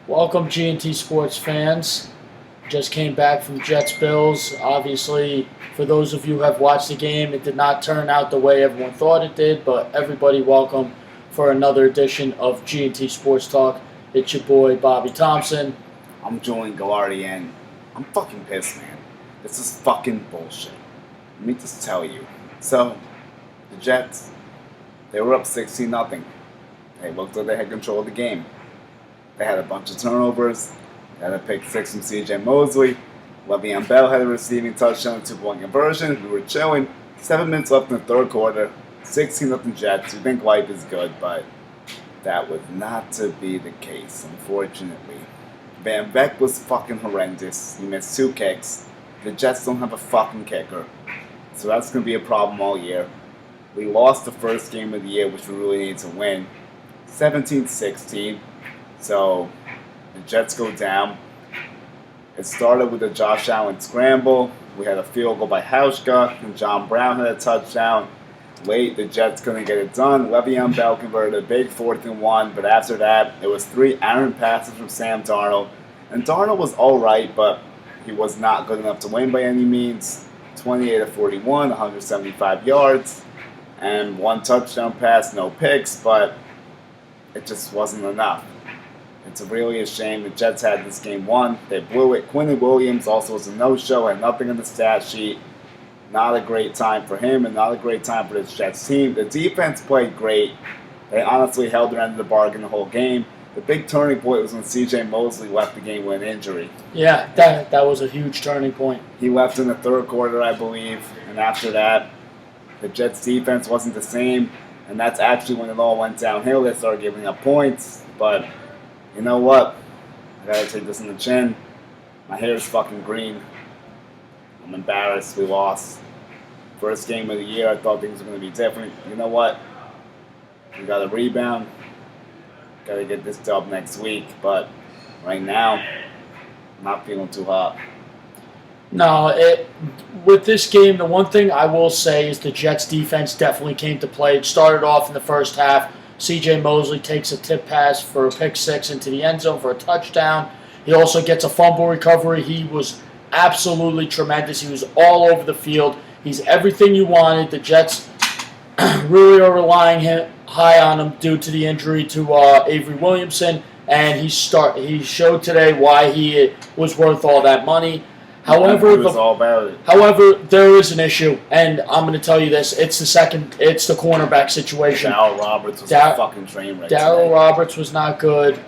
Welcome, G&T Sports fans. Just came back from Jets-Bills. Obviously, for those of you who have watched the game, it did not turn out the way everyone thought it did, but everybody welcome for another edition of G&T Sports Talk. It's your boy, Bobby Thompson. I'm Julian Gallardi, and I'm fucking pissed, man. This is fucking bullshit. Let me just tell you. So, the Jets, they were up 16-0. They looked like they had control of the game. They had a bunch of turnovers. They had a pick six from C.J. Mosley. Le'Veon Bell had a receiving touchdown, 2-point conversion. We were chilling. 7 minutes left in the third quarter. 16-0 Jets. You think life is good, but that was not to be the case, unfortunately. Van Beck was fucking horrendous. He missed 2 kicks. The Jets don't have a fucking kicker. So that's going to be a problem all year. We lost the first game of the year, which we really need to win. 17-16. So the Jets go down. It started with a Josh Allen scramble. We had a field goal by Hauschka, and John Brown had a touchdown. Late, the Jets couldn't get it done. Le'Veon Bell converted a big 4th and 1, but after that, it was 3 errant passes from Sam Darnold. And Darnold was alright, but he was not good enough to win by any means. 28-41, 175 yards, and 1 touchdown pass, no picks, but it just wasn't enough. It's really a shame. The Jets had this game won. They blew it. Quinton Williams also was a no-show, had nothing on the stat sheet. Not a great time for him and not a great time for this Jets team. The defense played great. They honestly held their end of the bargain the whole game. The big turning point was when C.J. Mosley left the game with an injury. Yeah, that was a huge turning point. He left in the third quarter, I believe, and after that, the Jets' defense wasn't the same, and that's actually when it all went downhill. They started giving up points, but you know what? I gotta take this in the chin. My hair is fucking green. I'm embarrassed. We lost. First game of the year, I thought things were going to be different. You know what? We got to rebound. Got to get this dub next week. But right now, I'm not feeling too hot. No, with this game, the one thing I will say is the Jets' defense definitely came to play. It started off in the first half. C.J. Mosley takes a tip pass for a pick six into the end zone for a touchdown. He also gets a fumble recovery. He was absolutely tremendous. He was all over the field. He's everything you wanted. The Jets really are relying high on him due to the injury to Avery Williamson, and he showed today why he was worth all that money. However, there is an issue, and I'm going to tell you this: it's the cornerback situation. Darryl Roberts was a fucking train wreck. Darryl Roberts was not good.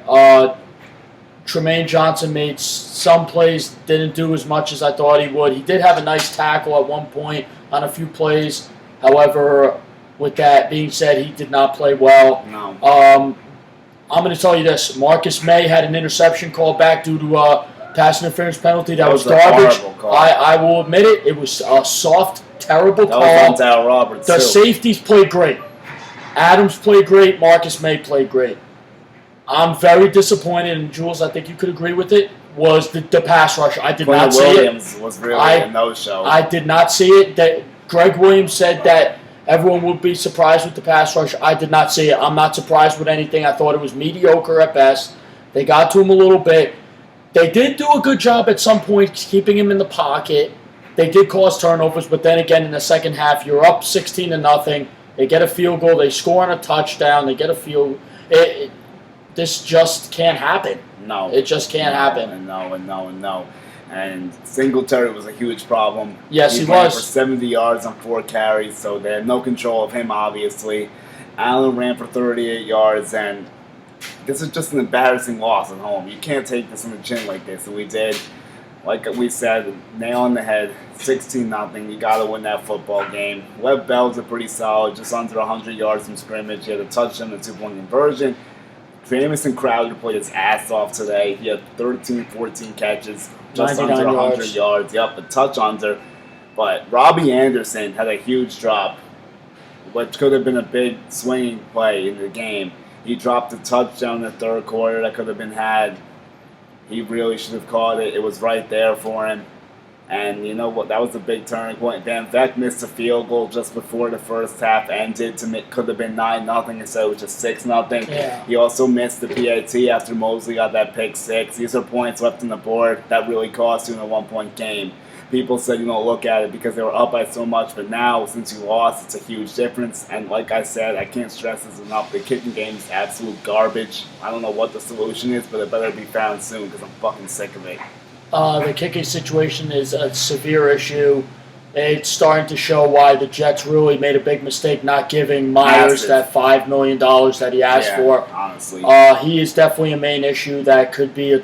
Tremaine Johnson made some plays, didn't do as much as I thought he would. He did have a nice tackle at one point on a few plays. However, with that being said, he did not play well. No. I'm going to tell you this. Marcus May had an interception called back due to a pass interference penalty. That was garbage. I will admit it. It was a soft, terrible call. That was on Darryl Roberts, The safeties played great. Adams played great. Marcus May played great. I'm very disappointed, and Jules, I think you could agree with it, was the pass rush. I did not see it. Williams was really a no-show. I did not see it. Greg Williams said that everyone would be surprised with the pass rush. I did not see it. I'm not surprised with anything. I thought it was mediocre at best. They got to him a little bit. They did do a good job at some point keeping him in the pocket. They did cause turnovers, but then again in the second half, you're up 16-0. They get a field goal. They score on a touchdown. They get a field. This just can't happen. No. It just can't happen. No. And Singletary was a huge problem. Yes, he ran was. for 70 yards on 4 carries, so they had no control of him, obviously. Allen ran for 38 yards, and this is just an embarrassing loss at home. You can't take this in the chin like this, and we did. Like we said, nail on the head, 16-0. You got to win that football game. Lev Bell's a pretty solid, just under 100 yards from scrimmage. He had a touchdown, a 2-point conversion. Jamison Crowder played his ass off today. He had 13, 14 catches, just under 100 yards. Yep, a touch under. But Robbie Anderson had a huge drop, which could have been a big swinging play in the game. He dropped a touchdown in the third quarter that could have been had. He really should have caught it. It was right there for him. And you know what? That was a big turning point. Van Vecht missed a field goal just before the first half ended. Could have been 9-0 instead it was just 6-0. Yeah. He also missed the PAT after Mosley got that pick six. These are points left on the board that really cost you in a 1-point game. People said, look at it because they were up by so much, but now, since you lost, it's a huge difference. And like I said, I can't stress this enough, the kicking game is absolute garbage. I don't know what the solution is, but it better be found soon because I'm fucking sick of it. The kicking situation is a severe issue. It's starting to show why the Jets really made a big mistake not giving Myers that $5 million that he asked for. Honestly. He is definitely a main issue that could be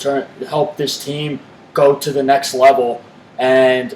help this team go to the next level. And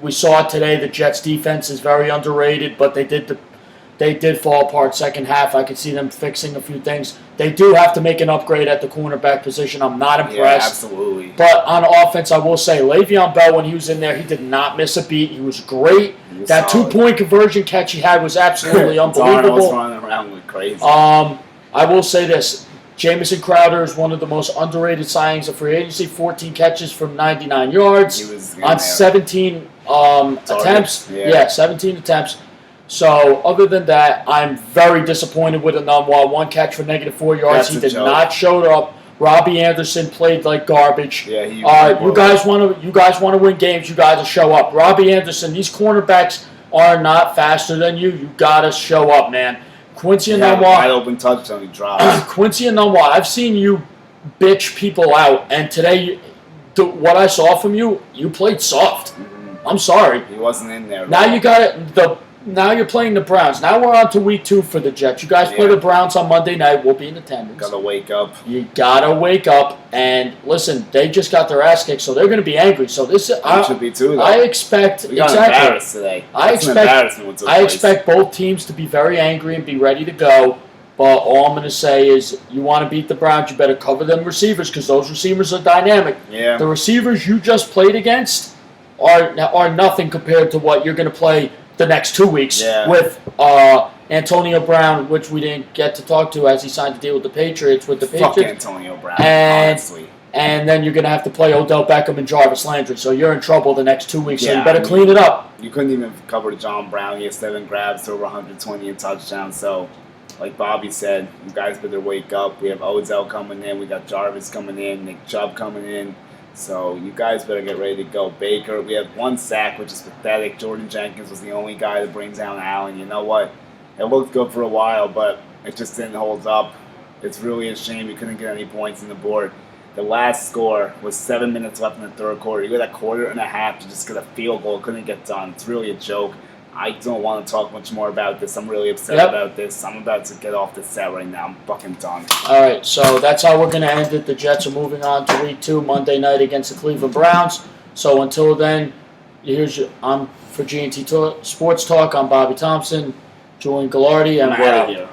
we saw today the Jets defense is very underrated, but they did fall apart second half. I could see them fixing a few things. They do have to make an upgrade at the cornerback position. I'm not impressed. Yeah, absolutely. But on offense, I will say, Le'Veon Bell, when he was in there, he did not miss a beat. He was great. That solid. 2-point conversion catch he had was absolutely unbelievable. was running around like crazy. I will say this. Jamison Crowder is one of the most underrated signings of free agency. 14 catches from 99 yards on 17 attempts. Yeah, 17 attempts. So, other than that, I'm very disappointed with Enunwa. 1 catch for -4 yards. He did not show up. Robbie Anderson played like garbage. Yeah, you guys want to win games. You got to show up. Robbie Anderson. These cornerbacks are not faster than you. You got to show up, man. Quincy Enunwa. Wide open touchdown. He dropped. Quincy Enunwa. I've seen you bitch people out, and today, what I saw from you, you played soft. Mm-hmm. I'm sorry. He wasn't in there. Now you got it. Now you're playing the Browns. Now we're on to week 2 for the Jets. You guys play the Browns on Monday night. We'll be in attendance. Gotta wake up. You gotta wake up and listen. They just got their ass kicked, so they're gonna be angry. So this should be too. Though. I expect we got embarrassed today. I expect both teams to be very angry and be ready to go. But all I'm gonna say is, you want to beat the Browns, you better cover them receivers because those receivers are dynamic. Yeah. The receivers you just played against are nothing compared to what you're gonna play the next 2 weeks with Antonio Brown, which we didn't get to talk to as he signed a deal with the Patriots. Fuck Antonio Brown, honestly. And then you're going to have to play Odell Beckham and Jarvis Landry. So you're in trouble the next 2 weeks. So you better clean it up. You couldn't even cover John Brown. He had 7 grabs, over 120 in touchdowns. So, like Bobby said, you guys better wake up. We have Odell coming in. We got Jarvis coming in. Nick Chubb coming in. So you guys better get ready to go. Baker, we had 1 sack, which is pathetic. Jordan Jenkins was the only guy that brings down Allen. You know what? It looked good for a while, but it just didn't hold up. It's really a shame we couldn't get any points on the board. The last score was 7 minutes left in the third quarter. You had a quarter and a half to just get a field goal. Couldn't get done. It's really a joke. I don't want to talk much more about this. I'm really upset about this. I'm about to get off the set right now. I'm fucking done. All right, so that's how we're going to end it. The Jets are moving on to week 2, Monday night against the Cleveland Browns. So until then, I'm for G&T Sports Talk. I'm Bobby Thompson, Julian Gallardi, and we're out here.